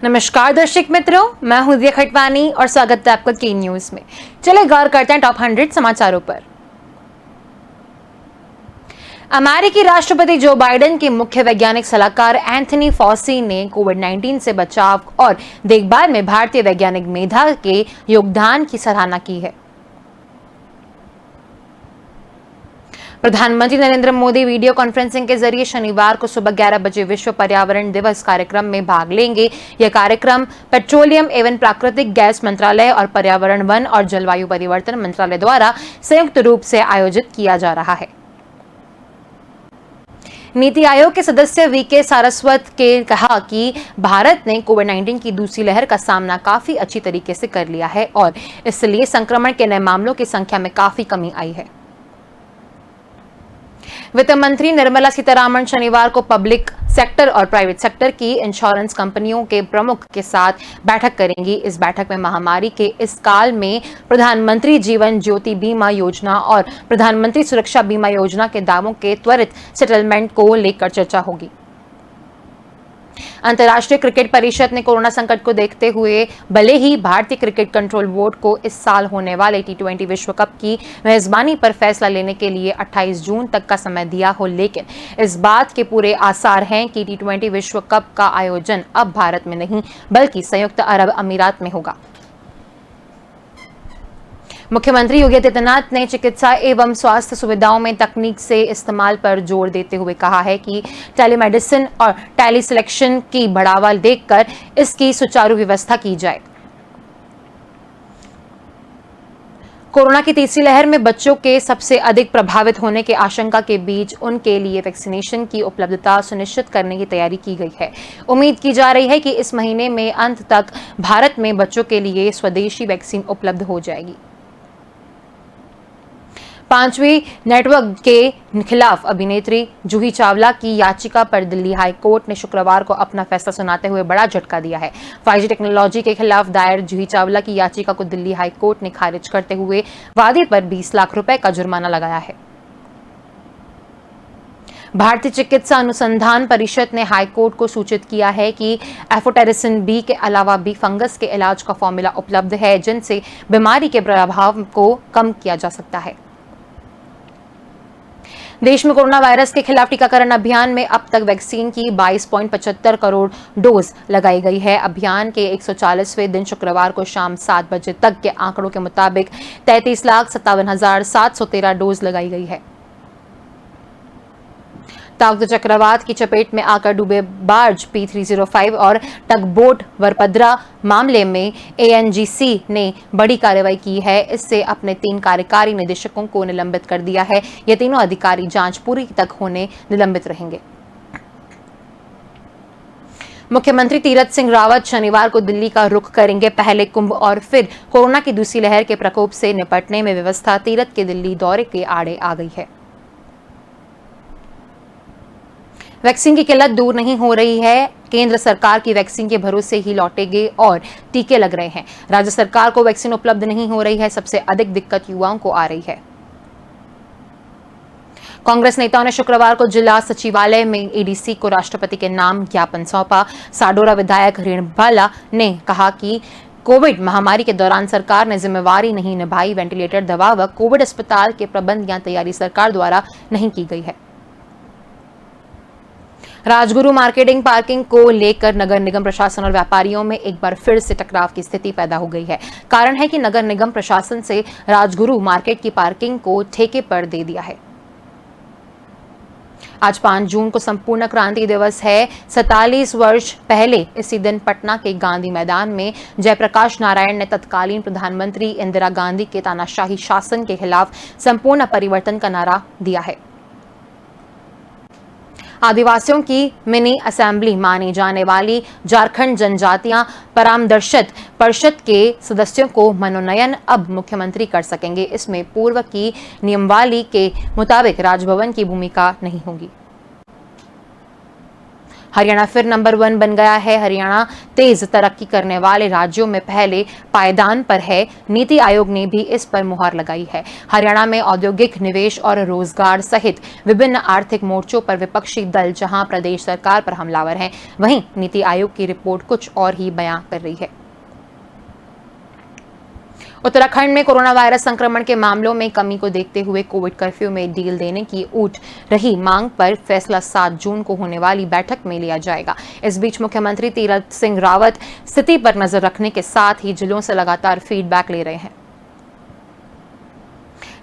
नमस्कार दर्शक मित्रों, मैं हूं दिया खटवानी और स्वागत है आपका के न्यूज में। चले गौर करते हैं टॉप 100 समाचारों पर। अमेरिकी राष्ट्रपति जो बाइडेन के मुख्य वैज्ञानिक सलाहकार एंथनी फॉसी ने कोविड-19 से बचाव और देखभाल में भारतीय वैज्ञानिक मेधा के योगदान की सराहना की है। प्रधानमंत्री नरेंद्र मोदी वीडियो कॉन्फ्रेंसिंग के जरिए शनिवार को सुबह 11 बजे विश्व पर्यावरण दिवस कार्यक्रम में भाग लेंगे। यह कार्यक्रम पेट्रोलियम एवं प्राकृतिक गैस मंत्रालय और पर्यावरण, वन और जलवायु परिवर्तन मंत्रालय द्वारा संयुक्त रूप से आयोजित किया जा रहा है। नीति आयोग के सदस्य वीके सारस्वत ने कहा कि भारत ने कोविड-19 की दूसरी लहर का सामना काफी अच्छी तरीके से कर लिया है और इसलिए संक्रमण के नए मामलों की संख्या में काफी कमी आई है। वित्त मंत्री निर्मला सीतारामन शनिवार को पब्लिक सेक्टर और प्राइवेट सेक्टर की इंश्योरेंस कंपनियों के प्रमुख के साथ बैठक करेंगी। इस बैठक में महामारी के इस काल में प्रधानमंत्री जीवन ज्योति बीमा योजना और प्रधानमंत्री सुरक्षा बीमा योजना के दावों के त्वरित सेटलमेंट को लेकर चर्चा होगी। अंतर्राष्ट्रीय क्रिकेट परिषद ने कोरोना संकट को देखते हुए भले ही भारतीय क्रिकेट कंट्रोल बोर्ड को इस साल होने वाले T20 विश्व कप की मेजबानी पर फैसला लेने के लिए 28 जून तक का समय दिया हो, लेकिन इस बात के पूरे आसार हैं कि T20 विश्व कप का आयोजन अब भारत में नहीं बल्कि संयुक्त अरब अमीरात में होगा। मुख्यमंत्री योगी आदित्यनाथ ने चिकित्सा एवं स्वास्थ्य सुविधाओं में तकनीक से इस्तेमाल पर जोर देते हुए कहा है कि टेलीमेडिसिन और टेली सिलेक्शन की बढ़ावा देकर इसकी सुचारू व्यवस्था की जाए। कोरोना की तीसरी लहर में बच्चों के सबसे अधिक प्रभावित होने की आशंका के बीच उनके लिए वैक्सीनेशन की उपलब्धता सुनिश्चित करने की तैयारी की गई है। उम्मीद की जा रही है कि इस महीने में अंत तक भारत में बच्चों के लिए स्वदेशी वैक्सीन उपलब्ध हो जाएगी। 5वीं नेटवर्क के खिलाफ अभिनेत्री जूही चावला की याचिका पर दिल्ली हाई कोर्ट ने शुक्रवार को अपना फैसला सुनाते हुए बड़ा झटका दिया है। 5G टेक्नोलॉजी के खिलाफ दायर जूही चावला की याचिका को दिल्ली हाई कोर्ट ने खारिज करते हुए वादी पर 20 लाख रुपए का जुर्माना लगाया है। भारतीय चिकित्सा अनुसंधान परिषद ने हाईकोर्ट को सूचित किया है कि एफोटेरिसिन बी के अलावा भी फंगस के इलाज का फॉर्मूला उपलब्ध है जिनसे बीमारी के प्रभाव को कम किया जा सकता है। देश में कोरोना वायरस के खिलाफ टीकाकरण अभियान में अब तक वैक्सीन की 22.75 करोड़ डोज लगाई गई है। अभियान के 140वें दिन शुक्रवार को शाम 7 बजे तक के आंकड़ों के मुताबिक 33,57,713 डोज लगाई गई है। ताउते चक्रवात की चपेट में आकर डूबे बार्ज P305 और टगबोट वरपद्रा मामले में ANGC ने बड़ी कार्रवाई की है। इससे अपने 3 कार्यकारी निदेशकों को निलंबित कर दिया है। ये तीनों अधिकारी जांच पूरी तक होने निलंबित रहेंगे। मुख्यमंत्री तीरथ सिंह रावत शनिवार को दिल्ली का रुख करेंगे। पहले कुंभ और फिर कोरोना की दूसरी लहर के प्रकोप से निपटने में व्यवस्था तीरथ के दिल्ली दौरे के आड़े आ गई है। वैक्सीन की किल्लत दूर नहीं हो रही है। केंद्र सरकार की वैक्सीन के भरोसे ही लौटेंगे और टीके लग रहे हैं। राज्य सरकार को वैक्सीन उपलब्ध नहीं हो रही है। सबसे अधिक दिक्कत युवाओं को आ रही है। कांग्रेस नेताओं ने शुक्रवार को जिला सचिवालय में ADC को राष्ट्रपति के नाम ज्ञापन सौंपा। साडोरा विधायक रेणुबाला ने कहा कि कोविड महामारी के दौरान सरकार ने जिम्मेवारी नहीं निभाई। वेंटिलेटर, दवा व कोविड अस्पताल के प्रबंध या तैयारी सरकार द्वारा नहीं की गई है। राजगुरु मार्केटिंग पार्किंग को लेकर नगर निगम प्रशासन और व्यापारियों में एक बार फिर से टकराव की स्थिति पैदा हो गई है। कारण है कि नगर निगम प्रशासन से राजगुरु मार्केट की पार्किंग को ठेके पर दे दिया है। आज 5 जून को संपूर्ण क्रांति दिवस है। 47 वर्ष पहले इसी दिन पटना के गांधी मैदान में जयप्रकाश नारायण ने तत्कालीन प्रधानमंत्री इंदिरा गांधी के तानाशाही शासन के खिलाफ संपूर्ण परिवर्तन का नारा दिया है। आदिवासियों की मिनी असेंबली मानी जाने वाली झारखंड जनजातियां परामर्शद परिषद के सदस्यों को मनोनयन अब मुख्यमंत्री कर सकेंगे। इसमें पूर्व की नियमावली के मुताबिक राजभवन की भूमिका नहीं होगी। हरियाणा फिर नंबर 1 बन गया है। हरियाणा तेज तरक्की करने वाले राज्यों में पहले पायदान पर है। नीति आयोग ने भी इस पर मुहर लगाई है। हरियाणा में औद्योगिक निवेश और रोजगार सहित विभिन्न आर्थिक मोर्चों पर विपक्षी दल जहां प्रदेश सरकार पर हमलावर हैं, वहीं नीति आयोग की रिपोर्ट कुछ और ही बयां कर रही है। उत्तराखंड में कोरोना वायरस संक्रमण के मामलों में कमी को देखते हुए कोविड कर्फ्यू में ढील देने की उठ रही मांग पर फैसला 7 जून को होने वाली बैठक में लिया जाएगा। इस बीच मुख्यमंत्री तीरथ सिंह रावत स्थिति पर नजर रखने के साथ ही जिलों से लगातार फीडबैक ले रहे हैं।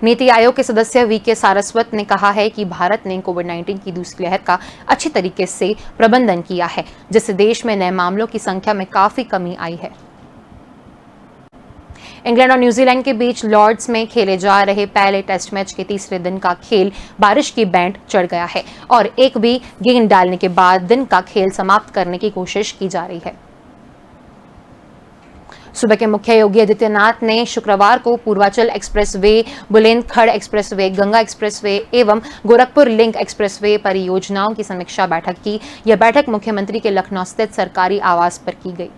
नीति आयोग के सदस्य वीके सारस्वत ने कहा है कि भारत ने कोविड-19 की दूसरी लहर का अच्छी तरीके से प्रबंधन किया है, जिससे देश में नए मामलों की संख्या में काफी कमी आई है। इंग्लैंड और न्यूजीलैंड के बीच लॉर्ड्स में खेले जा रहे पहले टेस्ट मैच के तीसरे दिन का खेल बारिश की बैंड चढ़ गया है और एक भी गेंद डालने के बाद दिन का खेल समाप्त करने की कोशिश की जा रही है। सुबह के मुख्य योगी आदित्यनाथ ने शुक्रवार को Purvanchal expressway, Bulandshahr expressway, Ganga expressway एवं गोरखपुर लिंक एक्सप्रेसवे परियोजनाओं की समीक्षा बैठक की। यह बैठक मुख्यमंत्री के लखनऊ स्थित सरकारी आवास पर की गई।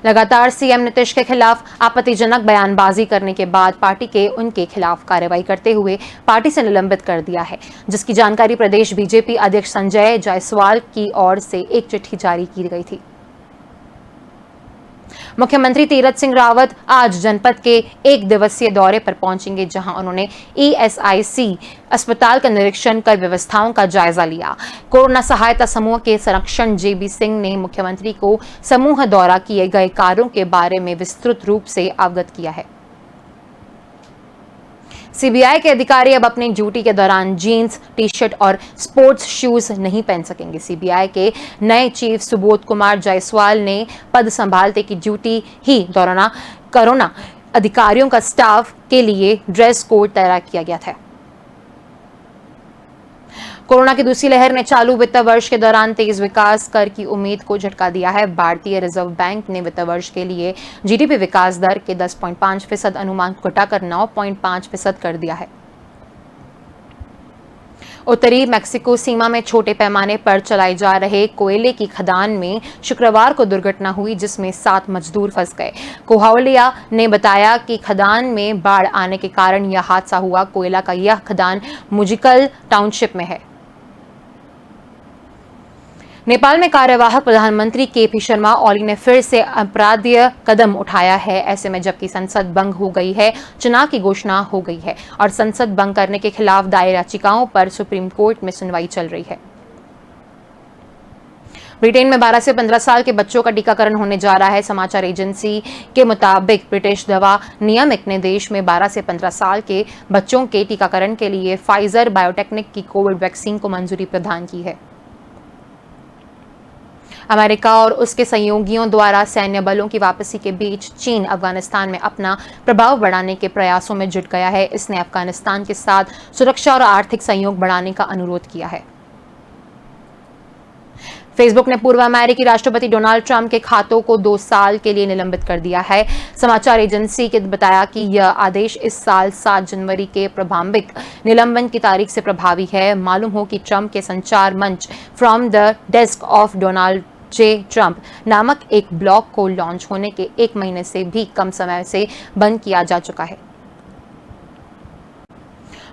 लगातार सीएम नीतीश के खिलाफ आपत्तिजनक बयानबाजी करने के बाद पार्टी के उनके खिलाफ कार्रवाई करते हुए पार्टी से निलंबित कर दिया है, जिसकी जानकारी प्रदेश बीजेपी अध्यक्ष संजय जायसवाल की ओर से एक चिट्ठी जारी की गई थी। मुख्यमंत्री तीरथ सिंह रावत आज जनपद के एक दिवसीय दौरे पर पहुंचेंगे, जहां उन्होंने ईएसआईसी अस्पताल का निरीक्षण कर व्यवस्थाओं का जायजा लिया। कोरोना सहायता समूह के संरक्षक जेबी सिंह ने मुख्यमंत्री को समूह द्वारा किए गए कार्यों के बारे में विस्तृत रूप से अवगत किया है। सीबीआई के अधिकारी अब अपनी ड्यूटी के दौरान जीन्स, टी-शर्ट और स्पोर्ट्स शूज नहीं पहन सकेंगे। सीबीआई के नए चीफ सुबोध कुमार जायसवाल ने पद संभालते की ड्यूटी ही दौरान कोरोना अधिकारियों का स्टाफ के लिए ड्रेस कोड तैयार किया गया था। कोरोना की दूसरी लहर ने चालू वित्त वर्ष के दौरान तेज विकास कर की उम्मीद को झटका दिया है। भारतीय रिजर्व बैंक ने वित्त वर्ष के लिए जीडीपी विकास दर के 10.5% अनुमान को घटाकर 9.5% कर दिया है। उत्तरी मैक्सिको सीमा में छोटे पैमाने पर चलाए जा रहे कोयले की खदान में शुक्रवार को दुर्घटना हुई, जिसमें 7 मजदूर फंस गए। कोहावलिया ने बताया कि खदान में बाढ़ आने के कारण यह हादसा हुआ। कोयला का यह खदान मुजिकल टाउनशिप में है। नेपाल में कार्यवाहक प्रधानमंत्री केपी शर्मा ओली ने फिर से अपराधीय कदम उठाया है। ऐसे में जबकि संसद भंग हो गई है, चुनाव की घोषणा हो गई है और संसद भंग करने के खिलाफ दायर याचिकाओं पर सुप्रीम कोर्ट में सुनवाई चल रही है। ब्रिटेन में 12 से 15 साल के बच्चों का टीकाकरण होने जा रहा है। समाचार एजेंसी के मुताबिक ब्रिटिश दवा नियामक ने देश में 12 से 15 साल के बच्चों के टीकाकरण के लिए फाइजर बायोटेक्निक की कोविड वैक्सीन को मंजूरी प्रदान की है। अमेरिका और उसके सहयोगियों द्वारा सैन्य बलों की वापसी के बीच चीन अफगानिस्तान में अपना प्रभाव बढ़ाने के प्रयासों में जुट गया है। इसने अफगानिस्तान के साथ सुरक्षा और आर्थिक सहयोग बढ़ाने का अनुरोध किया है। फेसबुक ने पूर्व अमेरिकी राष्ट्रपति डोनाल्ड ट्रंप के खातों को 2 साल के लिए निलंबित कर दिया है। समाचार एजेंसी के बताया कि यह आदेश इस साल 7 जनवरी के प्रारंभिक निलंबन की तारीख से प्रभावी है। मालूम हो कि ट्रंप के संचार मंच from the desk of Donald J Trump नामक एक ब्लॉग को लॉन्च होने के 1 महीने से भी कम समय से बंद किया जा चुका है।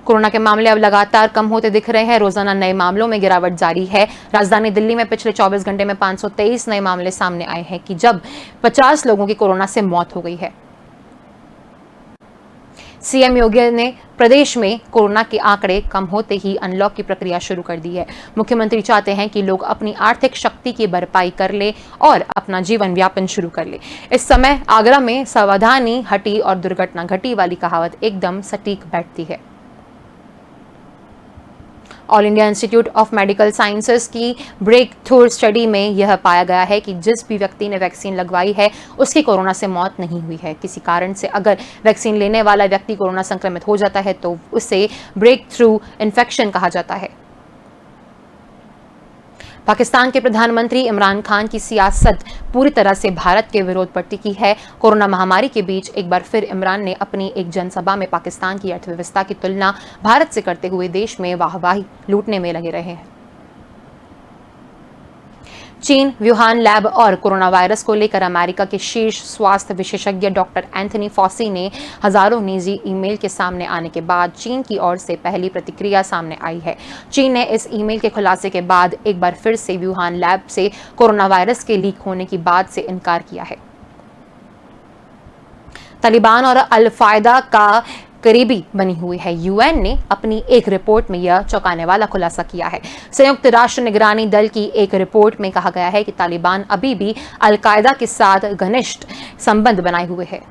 कोरोना के मामले अब लगातार कम होते दिख रहे हैं। रोजाना नए मामलों में गिरावट जारी है। राजधानी दिल्ली में पिछले 24 घंटे में 523 नए मामले सामने आए हैं कि जब 50 लोगों की कोरोना से मौत हो गई है। सीएम योगी ने प्रदेश में कोरोना के आंकड़े कम होते ही अनलॉक की प्रक्रिया शुरू कर दी है। मुख्यमंत्री चाहते हैं कि लोग अपनी आर्थिक शक्ति की भरपाई कर ले और अपना जीवन यापन शुरू कर ले। इस समय आगरा में सावधानी हटी और दुर्घटना घटी वाली कहावत एकदम सटीक बैठती है। All India institute of medical sciences की ब्रेक थ्रू स्टडी में यह पाया गया है कि जिस भी व्यक्ति ने वैक्सीन लगवाई है उसकी कोरोना से मौत नहीं हुई है। किसी कारण से अगर वैक्सीन लेने वाला व्यक्ति कोरोना संक्रमित हो जाता है तो उसे ब्रेक थ्रू इन्फेक्शन कहा जाता है। पाकिस्तान के प्रधानमंत्री इमरान खान की सियासत पूरी तरह से भारत के विरोध पर टिकी है। कोरोना महामारी के बीच एक बार फिर इमरान ने अपनी एक जनसभा में पाकिस्तान की अर्थव्यवस्था की तुलना भारत से करते हुए देश में वाहवाही लूटने में लगे रहे हैं। चीन, वुहान लैब और कोरोना वायरस को लेकर अमेरिका के शीर्ष स्वास्थ्य विशेषज्ञ डॉक्टर एंथनी फॉसी ने हजारों निजी ईमेल के सामने आने के बाद चीन की ओर से पहली प्रतिक्रिया सामने आई है। चीन ने इस ईमेल के खुलासे के बाद एक बार फिर से वुहान लैब से कोरोना वायरस के लीक होने की बात से इनकार किया है। तालिबान और अल-कायदा का करीबी बनी हुई है। यूएन ने अपनी एक रिपोर्ट में यह चौंकाने वाला खुलासा किया है। संयुक्त राष्ट्र निगरानी दल की एक रिपोर्ट में कहा गया है कि तालिबान अभी भी अल-कायदा के साथ घनिष्ठ संबंध बनाए हुए है।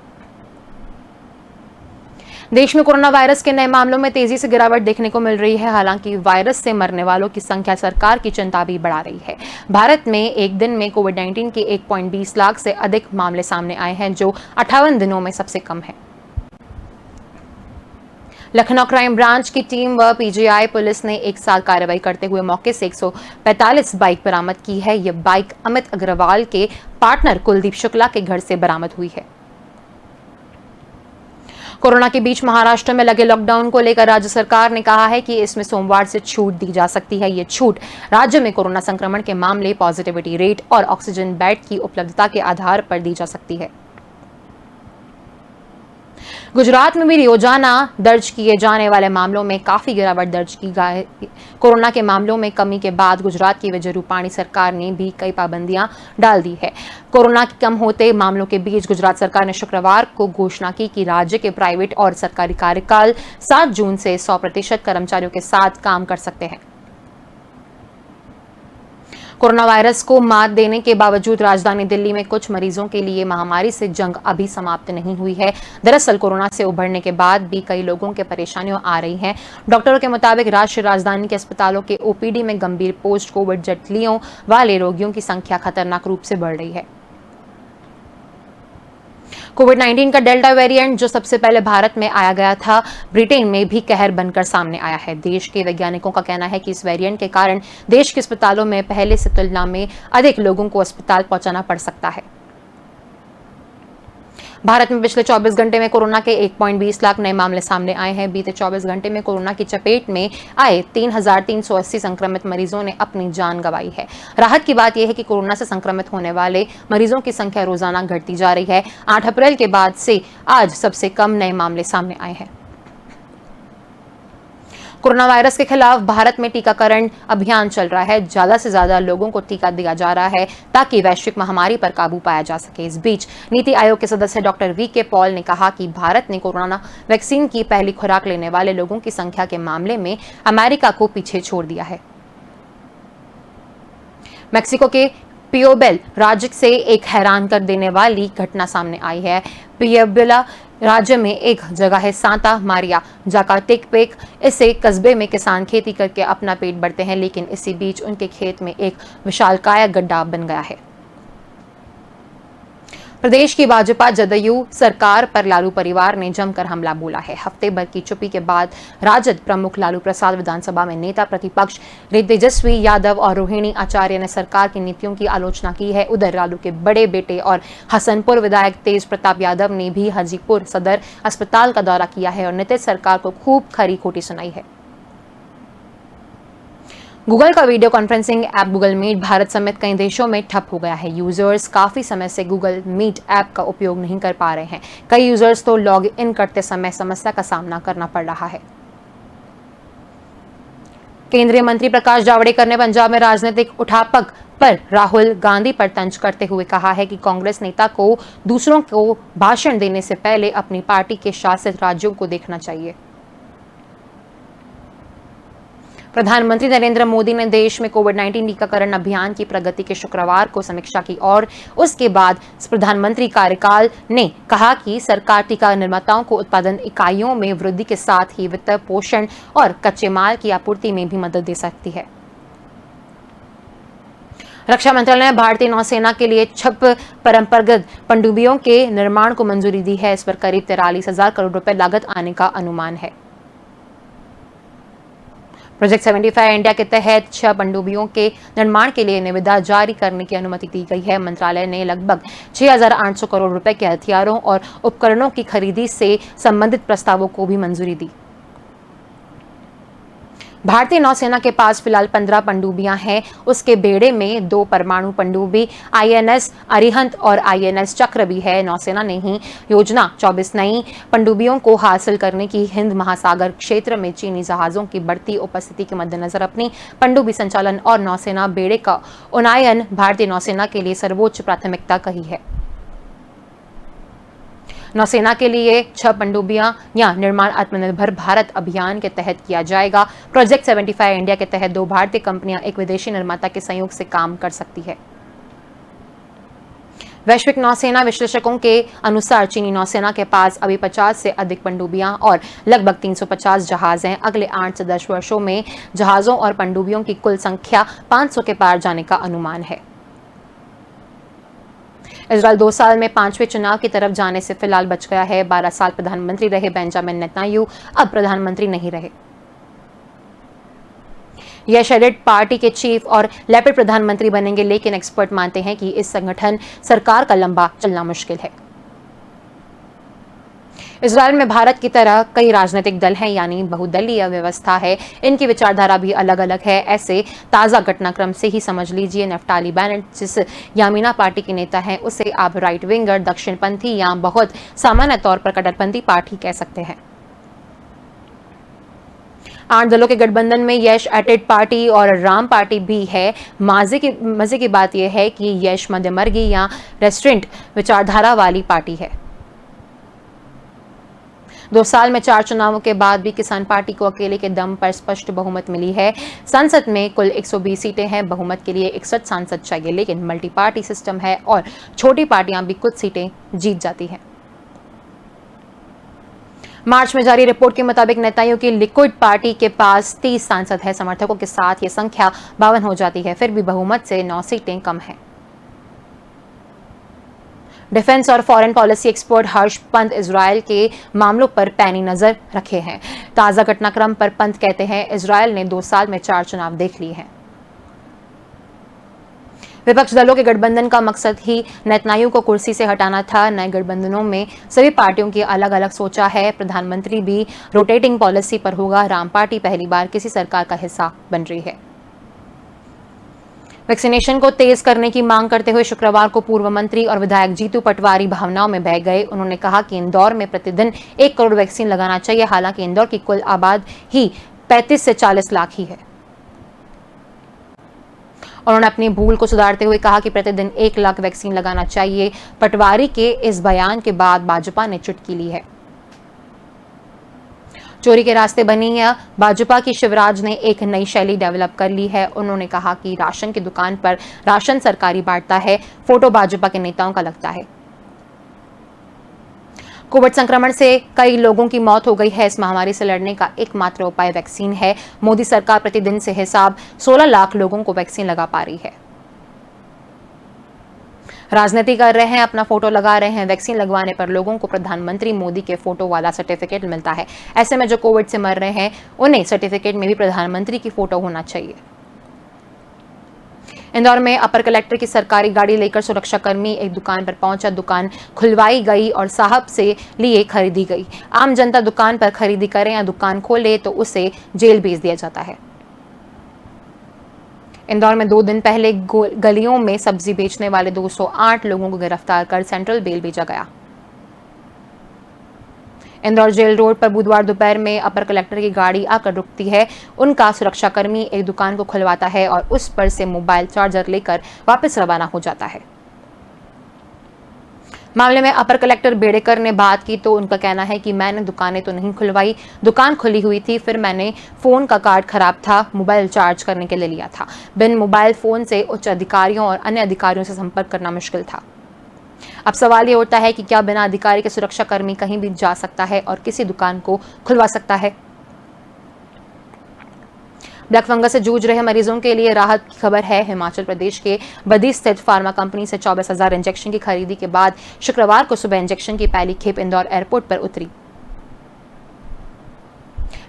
देश में कोरोना वायरस के नए मामलों में तेजी से गिरावट देखने को मिल रही है। हालांकि वायरस से मरने वालों की संख्या सरकार की चिंता भी बढ़ा रही है। भारत में एक दिन में कोविड-19 के 1.20 लाख से अधिक मामले सामने आए हैं, जो 58 दिनों में सबसे कम है। लखनऊ क्राइम ब्रांच की टीम व पीजीआई पुलिस ने एक साथ कार्रवाई करते हुए मौके से 145 बाइक बरामद की है। यह बाइक अमित अग्रवाल के पार्टनर कुलदीप शुक्ला के घर से बरामद हुई है। कोरोना के बीच महाराष्ट्र में लगे लॉकडाउन को लेकर राज्य सरकार ने कहा है कि इसमें सोमवार से छूट दी जा सकती है। ये छूट राज्य में कोरोना संक्रमण के मामले, पॉजिटिविटी रेट और ऑक्सीजन बेड की उपलब्धता के आधार पर दी जा सकती है। गुजरात में भी रोजाना दर्ज किए जाने वाले मामलों में काफी गिरावट दर्ज की गई। कोरोना के मामलों में कमी के बाद गुजरात की विजय रूपाणी सरकार ने भी कई पाबंदियां डाल दी है। कोरोना के कम होते मामलों के बीच गुजरात सरकार ने शुक्रवार को घोषणा की कि राज्य के प्राइवेट और सरकारी कार्यकाल 7 जून से 100% कर्मचारियों के साथ काम कर सकते हैं। कोरोना वायरस को मात देने के बावजूद राजधानी दिल्ली में कुछ मरीजों के लिए महामारी से जंग अभी समाप्त नहीं हुई है। दरअसल कोरोना से उभरने के बाद भी कई लोगों के परेशानियां आ रही हैं। डॉक्टरों के मुताबिक राष्ट्रीय राजधानी के अस्पतालों के ओपीडी में गंभीर पोस्ट कोविड जटिलों वाले रोगियों की संख्या खतरनाक रूप से बढ़ रही है। कोविड-19 का डेल्टा वेरिएंट जो सबसे पहले भारत में आया गया था, ब्रिटेन में भी कहर बनकर सामने आया है। देश के वैज्ञानिकों का कहना है कि इस वेरिएंट के कारण देश के अस्पतालों में पहले से तुलना में अधिक लोगों को अस्पताल पहुंचाना पड़ सकता है। भारत में पिछले 24 घंटे में कोरोना के 1.20 लाख नए मामले सामने आए हैं। बीते 24 घंटे में कोरोना की चपेट में आए 3,380 संक्रमित मरीजों ने अपनी जान गंवाई है। राहत की बात यह है कि कोरोना से संक्रमित होने वाले मरीजों की संख्या रोजाना घटती जा रही है। 8 अप्रैल के बाद से आज सबसे कम नए मामले सामने आए हैं। कोरोना वायरस के खिलाफ भारत में टीकाकरण अभियान चल रहा है। ज्यादा से ज्यादा लोगों को टीका दिया जा रहा है ताकि वैश्विक महामारी पर काबू पाया जा सके। इस बीच नीति आयोग के सदस्य डॉक्टर वी.के. पॉल ने कहा कि भारत ने कोरोना वैक्सीन की पहली खुराक लेने वाले लोगों की संख्या के मामले में अमेरिका को पीछे छोड़ दिया है। मैक्सिको के पियोबेल राज्य से एक हैरान कर देने वाली घटना सामने आई है। पियोबेला राज्य में एक जगह है सांता मारिया जाकाटेकपेक। इसे कस्बे में किसान खेती करके अपना पेट भरते हैं, लेकिन इसी बीच उनके खेत में एक विशालकाय गड्ढा बन गया है। प्रदेश की भाजपा जदयू सरकार पर लालू परिवार ने जमकर हमला बोला है। हफ्ते भर की चुप्पी के बाद राजद प्रमुख लालू प्रसाद विधानसभा में नेता प्रतिपक्ष तेजस्वी यादव और रोहिणी आचार्य ने सरकार की नीतियों की आलोचना की है। उधर लालू के बड़े बेटे और हसनपुर विधायक तेज प्रताप यादव ने भी हाजीपुर सदर अस्पताल का दौरा किया है और नीतीश सरकार को खूब खरी खोटी सुनाई है। गूगल का video conferencing app Google Meet Bharat समेत कई देशों में ठप हो गया है। यूजर्स काफी समय से गूगल मीट ऐप का उपयोग नहीं कर पा रहे हैं। कई यूजर्स तो लॉग इन करते समय समस्या का सामना करना पड़ रहा है। केंद्रीय मंत्री प्रकाश जावड़ेकर ने पंजाब में राजनीतिक उठापक पर राहुल गांधी पर तंज करते हुए कहा है कि कांग्रेस नेता को दूसरों को भाषण देने से पहले अपनी पार्टी के शासित राज्यों को देखना चाहिए। प्रधानमंत्री नरेंद्र मोदी ने देश में कोविड-19 टीकाकरण अभियान की प्रगति के शुक्रवार को समीक्षा की और उसके बाद प्रधानमंत्री कार्यकाल ने कहा कि सरकार टीका निर्माताओं को उत्पादन इकाइयों में वृद्धि के साथ ही वित्त पोषण और कच्चे माल की आपूर्ति में भी मदद दे सकती है। रक्षा मंत्रालय ने भारतीय नौसेना के लिए 6 परंपरागत पनडुब्बियों के निर्माण को मंजूरी दी है। इस पर करीब 43,000 करोड़ रुपए लागत आने का अनुमान है। प्रोजेक्ट 75 इंडिया के तहत 6 पनडुब्बियों के निर्माण के लिए निविदा जारी करने की अनुमति दी गई है। मंत्रालय ने लगभग 6,800 करोड़ रुपए के हथियारों और उपकरणों की खरीदी से संबंधित प्रस्तावों को भी मंजूरी दी। भारतीय नौसेना के पास फिलहाल 15 पनडुब्बियां हैं। उसके बेड़े में 2 परमाणु पनडुब्बी आईएनएस अरिहंत और आईएनएस चक्र भी है। नौसेना ने ही योजना 24 नई पनडुब्बियों को हासिल करने की हिंद महासागर क्षेत्र में चीनी जहाजों की बढ़ती उपस्थिति के मद्देनजर अपनी पनडुब्बी संचालन और नौसेना बेड़े का उन्नयन भारतीय नौसेना के लिए सर्वोच्च प्राथमिकता कही है। नौसेना के लिए 6 पनडुब्बियां या निर्माण आत्मनिर्भर भारत अभियान के तहत किया जाएगा। प्रोजेक्ट 75 इंडिया के तहत 2 भारतीय कंपनियां एक विदेशी निर्माता के सहयोग से काम कर सकती है। वैश्विक नौसेना विश्लेषकों के अनुसार चीनी नौसेना के पास अभी 50 से अधिक पनडुब्बियां और लगभग 350 जहाज हैं। अगले 8 से 10 वर्षों में जहाजों और पनडुब्बियों की कुल संख्या 500 के पार जाने का अनुमान है। इजरायल 2 साल में 5वें चुनाव की तरफ जाने से फिलहाल बच गया है। 12 साल प्रधानमंत्री रहे बेंजामिन नेतन्याहू अब प्रधानमंत्री नहीं रहे। यह शेडेड पार्टी के चीफ और लेपिड प्रधानमंत्री बनेंगे, लेकिन एक्सपर्ट मानते हैं कि इस संगठन सरकार का लंबा चलना मुश्किल है। इजरायल में भारत की तरह कई राजनीतिक दल हैं, यानी बहुदलीय व्यवस्था है। इनकी विचारधारा भी अलग अलग है। ऐसे ताज़ा घटनाक्रम से ही समझ लीजिए नफ्ताली बेनेट जिस यामीना पार्टी के नेता हैं उसे आप राइट विंगर, दक्षिणपंथी या बहुत सामान्य तौर पर कट्टरपंथी पार्टी कह सकते हैं। 8 दलों के गठबंधन में यश एटेड पार्टी और राम पार्टी भी है। मजे की बात यह है कि यश मध्यमवर्गीय या रेस्ट्रेंट विचारधारा वाली पार्टी है। 2 साल में 4 चुनावों के बाद भी किसान पार्टी को अकेले के दम पर स्पष्ट बहुमत मिली है। संसद में कुल 120 सीटें हैं। बहुमत के लिए 61 सांसद चाहिए, लेकिन मल्टी पार्टी सिस्टम है और छोटी पार्टियां भी कुछ सीटें जीत जाती हैं। मार्च में जारी रिपोर्ट के मुताबिक नेताओं की लिक्विड पार्टी के पास 30 सांसद है। समर्थकों के साथ ये संख्या 52 हो जाती है। फिर भी बहुमत से 9 सीटें कम है। डिफेंस और फॉरेन पॉलिसी एक्सपर्ट हर्ष पंत इजरायल के मामलों पर पैनी नजर रखे हैं। ताजा घटनाक्रम पर पंत कहते हैं, इजरायल ने 2 साल में 4 चुनाव देख लिए हैं। विपक्ष दलों के गठबंधन का मकसद ही नेतन्याहू को कुर्सी से हटाना था। नए गठबंधनों में सभी पार्टियों की अलग अलग सोचा है। प्रधानमंत्री भी रोटेटिंग पॉलिसी पर होगा। राम पार्टी पहली बार किसी सरकार का हिस्सा बन रही है। वैक्सीनेशन को तेज करने की मांग करते हुए शुक्रवार को पूर्व मंत्री और विधायक जीतू पटवारी भावनाओं में बह गए। उन्होंने कहा कि इंदौर में प्रतिदिन 1 करोड़ वैक्सीन लगाना चाहिए। हालांकि इंदौर की कुल आबादी ही 35 से 40 लाख ही है। उन्होंने अपनी भूल को सुधारते हुए कहा कि प्रतिदिन 1 लाख वैक्सीन लगाना चाहिए। पटवारी के इस बयान के बाद भाजपा ने चुटकी ली है। चोरी के रास्ते बनी है। भाजपा की शिवराज ने एक नई शैली डेवलप कर ली है। उन्होंने कहा कि राशन की दुकान पर राशन सरकारी बांटता है। फोटो भाजपा के नेताओं का लगता है। कोविड संक्रमण से कई लोगों की मौत हो गई है। इस महामारी से लड़ने का एकमात्र उपाय वैक्सीन है। मोदी सरकार प्रतिदिन से हिसाब 16 लाख लोगों को वैक्सीन लगा पा रही है। राजनीति कर रहे हैं, अपना फोटो लगा रहे हैं। वैक्सीन लगवाने पर लोगों को प्रधानमंत्री मोदी के फोटो वाला सर्टिफिकेट मिलता है। ऐसे में जो कोविड से मर रहे हैं उन्हें सर्टिफिकेट में भी प्रधानमंत्री की फोटो होना चाहिए। इंदौर में अपर कलेक्टर की सरकारी गाड़ी लेकर सुरक्षाकर्मी एक दुकान पर पहुंचा। दुकान खुलवाई गई और साहब से लिए खरीदी गई। आम जनता दुकान पर खरीदी करे या दुकान खोले तो उसे जेल भेज दिया जाता है। इंदौर में 2 दिन पहले गलियों में सब्जी बेचने वाले 208 लोगों को गिरफ्तार कर सेंट्रल जेल भेजा गया। इंदौर जेल रोड पर बुधवार दोपहर में अपर कलेक्टर की गाड़ी आकर रुकती है। उनका सुरक्षाकर्मी एक दुकान को खुलवाता है और उस पर से मोबाइल चार्जर लेकर वापस रवाना हो जाता है। मामले में अपर कलेक्टर बेड़ेकर ने बात की तो उनका कहना है कि मैंने दुकानें तो नहीं खुलवाई, दुकान खुली हुई थी। फिर मैंने फोन का कार्ड खराब था, मोबाइल चार्ज करने के लिए लिया था। बिन मोबाइल फोन से उच्च अधिकारियों और अन्य अधिकारियों से संपर्क करना मुश्किल था। अब सवाल ये उठता है कि क्या बिना अधिकारी के सुरक्षाकर्मी कहीं भी जा सकता है और किसी दुकान को खुलवा सकता है? ब्लैक फंगस से जूझ रहे मरीजों के लिए राहत की खबर है। हिमाचल प्रदेश के बद्दी स्थित फार्मा कंपनी से 24,000 इंजेक्शन की खरीदी के बाद शुक्रवार को सुबह इंजेक्शन की पहली खेप इंदौर एयरपोर्ट पर उतरी।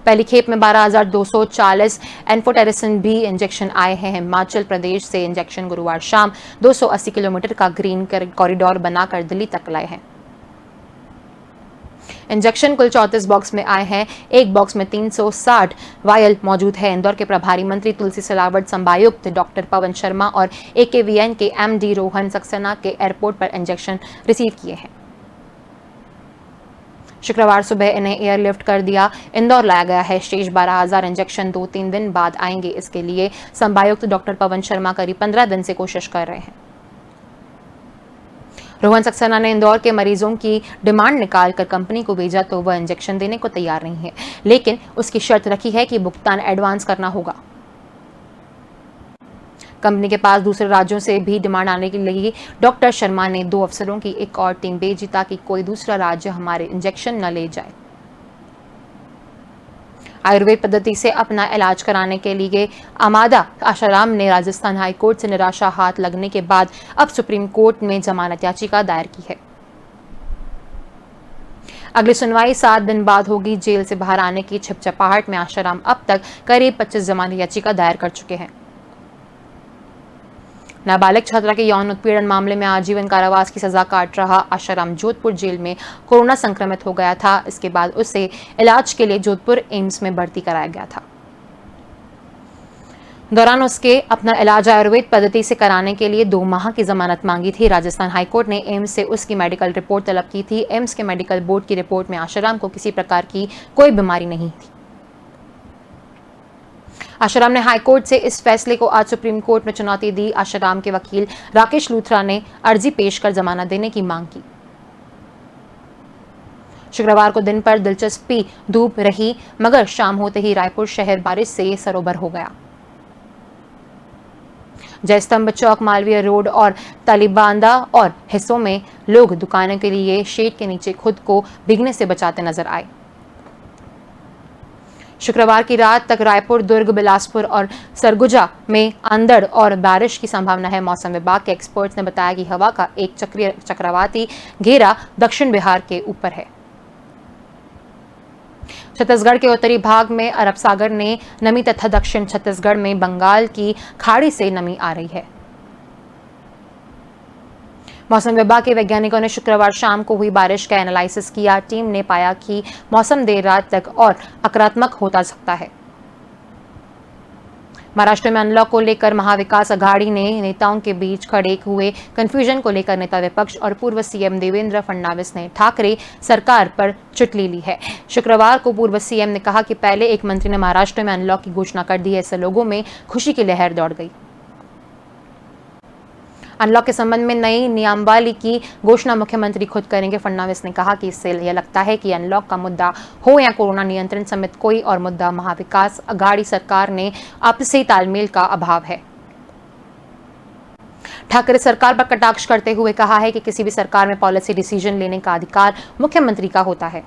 पहली खेप में 12,240 एन्फोटेरिसिन बी इंजेक्शन आए हैं। हिमाचल प्रदेश से इंजेक्शन गुरुवार शाम 280 किलोमीटर का ग्रीन कॉरिडोर बनाकर दिल्ली तक लाए हैं। इंजेक्शन कुल 34 बॉक्स में आए हैं। एक बॉक्स में 360 वायल मौजूद है। इंदौर के प्रभारी मंत्री तुलसी सिलावट, संभायुक्त डॉक्टर पवन शर्मा और AKVN के MD रोहन सक्सेना के एयरपोर्ट पर इंजेक्शन रिसीव किए हैं। शुक्रवार सुबह इन्हें एयरलिफ्ट कर दिया इंदौर लाया गया है। शेष 12,000 इंजेक्शन 2-3 दिन बाद आएंगे। इसके लिए संभायुक्त डॉक्टर पवन शर्मा करीब 15 दिन से कोशिश कर रहे हैं। रोहन सक्सेना ने इंदौर के मरीजों की डिमांड निकालकर कंपनी को भेजा तो वह इंजेक्शन देने को तैयार नहीं है, लेकिन उसकी शर्त रखी है कि भुगतान एडवांस करना होगा। कंपनी के पास दूसरे राज्यों से भी डिमांड आने के लिए डॉक्टर शर्मा ने 2 अफसरों की एक और टीम भेजी ताकि कोई दूसरा राज्य हमारे इंजेक्शन न ले जाए। आयुर्वेद पद्धति से अपना इलाज कराने के लिए अमादा आशाराम ने राजस्थान हाईकोर्ट से निराशा हाथ लगने के बाद अब सुप्रीम कोर्ट में जमानत याचिका दायर की है। अगली सुनवाई 7 दिन बाद होगी। जेल से बाहर आने की छिपछपाहट में आशाराम अब तक करीब 25 जमानत याचिका दायर कर चुके हैं। नाबालिग छात्रा के यौन उत्पीड़न मामले में आजीवन कारावास की सजा काट रहा आशाराम जोधपुर जेल में कोरोना संक्रमित हो गया था। इसके बाद उसे इलाज के लिए जोधपुर एम्स में भर्ती कराया गया था। दौरान उसके अपना इलाज आयुर्वेद पद्धति से कराने के लिए 2 माह की जमानत मांगी थी। राजस्थान हाईकोर्ट ने एम्स से उसकी मेडिकल रिपोर्ट तलब की थी। एम्स के मेडिकल बोर्ड की रिपोर्ट में आशाराम को किसी प्रकार की कोई बीमारी नहीं थी। आशाराम ने हाईकोर्ट से इस फैसले को आज सुप्रीम कोर्ट में चुनौती दी। आशाराम के वकील राकेश लूथरा ने अर्जी पेश कर जमानत देने की मांग की। शुक्रवार को दिन पर दिलचस्पी धूप रही, मगर शाम होते ही रायपुर शहर बारिश से सरोबर हो गया। जयस्तंभ चौक, मालवीय रोड और तालिबांदा और हिस्सों में लोग दुकानों के लिए शेड के नीचे खुद को भीगने से बचाते नजर आए। शुक्रवार की रात तक रायपुर, दुर्ग, बिलासपुर और सरगुजा में अंधड़ और बारिश की संभावना है। मौसम विभाग के एक्सपर्ट्स ने बताया कि हवा का एक चक्रवाती घेरा दक्षिण बिहार के ऊपर है। छत्तीसगढ़ के उत्तरी भाग में अरब सागर ने नमी तथा दक्षिण छत्तीसगढ़ में बंगाल की खाड़ी से नमी आ रही है। मौसम विभाग के वैज्ञानिकों ने शुक्रवार शाम को हुई बारिश का एनालिसिस किया। टीम ने पाया कि मौसम देर रात तक और आक्रामक होता सकता है। महाराष्ट्र में अनलॉक को लेकर महाविकास अघाड़ी ने नेताओं के बीच खड़े हुए कंफ्यूजन को लेकर नेता विपक्ष और पूर्व सीएम देवेंद्र फडणवीस ने ठाकरे सरकार पर चुटली ली है। शुक्रवार को पूर्व सीएम ने कहा कि पहले एक मंत्री ने महाराष्ट्र में अनलॉक की घोषणा कर दी है। इससे लोगों में खुशी की लहर दौड़ गई। अनलॉक के संबंध में नई नियमावली की घोषणा मुख्यमंत्री खुद करेंगे। फडणवीस ने कहा कि इससे यह लगता है कि अनलॉक का मुद्दा हो या कोरोना नियंत्रण समेत कोई और मुद्दा, महाविकास अघाड़ी सरकार ने आपसी तालमेल का अभाव है। ठाकरे सरकार पर कटाक्ष करते हुए कहा है कि किसी भी सरकार में पॉलिसी डिसीजन लेने का अधिकार मुख्यमंत्री का होता है।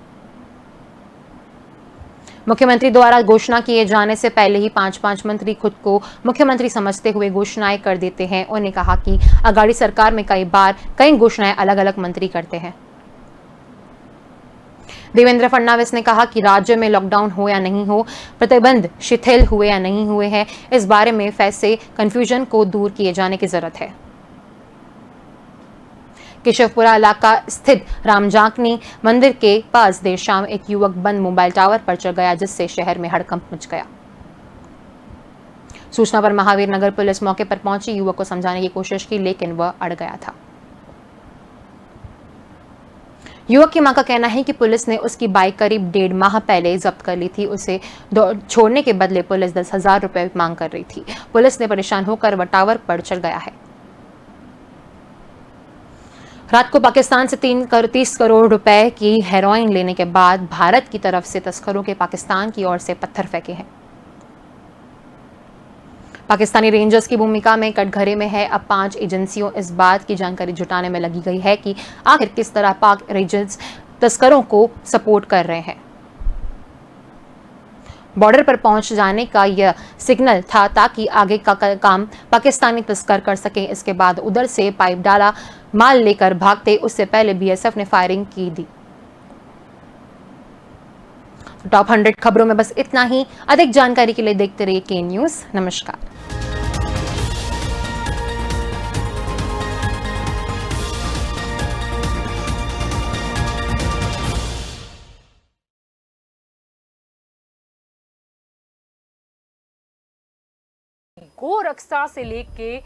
मुख्यमंत्री द्वारा घोषणा किए जाने से पहले ही 5-5 मंत्री खुद को मुख्यमंत्री समझते हुए घोषणाएं कर देते हैं। उन्होंने कहा कि अघाड़ी सरकार में कई बार कई घोषणाएं अलग अलग मंत्री करते हैं। देवेंद्र फडणवीस ने कहा कि राज्य में लॉकडाउन हो या नहीं हो, प्रतिबंध शिथिल हुए या नहीं हुए हैं, इस बारे में फैसले कंफ्यूजन को दूर किए जाने की जरूरत है। केशवपुरा इलाका स्थित रामजांकनी मंदिर के पास देर शाम एक युवक बंद मोबाइल टावर पर चढ़ गया, जिससे शहर में हड़कंप मच गया। सूचना पर महावीर नगर पुलिस मौके पर पहुंची, युवक को समझाने की कोशिश की, लेकिन वह अड़ गया था। युवक की मां का कहना है कि पुलिस ने उसकी बाइक करीब 1.5 माह पहले जब्त कर ली थी। उसे छोड़ने के बदले पुलिस 10,000 रुपए मांग कर रही थी। पुलिस ने परेशान होकर वह टावर पर चढ़ गया है। रात को पाकिस्तान से 30 करोड़ रुपए की हेरोइन लेने के बाद भारत की तरफ से तस्करों के पाकिस्तान की ओर से पत्थर फेंके हैं। पाकिस्तानी रेंजर्स की भूमिका में कटघरे में है। अब 5 एजेंसियों इस बात की जानकारी जुटाने में लगी गई है कि आखिर किस तरह पाक रेंजर्स तस्करों को सपोर्ट कर रहे हैं। बॉर्डर पर पहुंच जाने का यह सिग्नल था ताकि आगे का काम पाकिस्तानी तस्कर कर सके। इसके बाद उधर से पाइप डाला माल लेकर भागते, उससे पहले बीएसएफ ने फायरिंग की दी। टॉप 100 खबरों में बस इतना ही। अधिक जानकारी के लिए देखते रहिए के न्यूज़। नमस्कार। गो रक्षा से लेके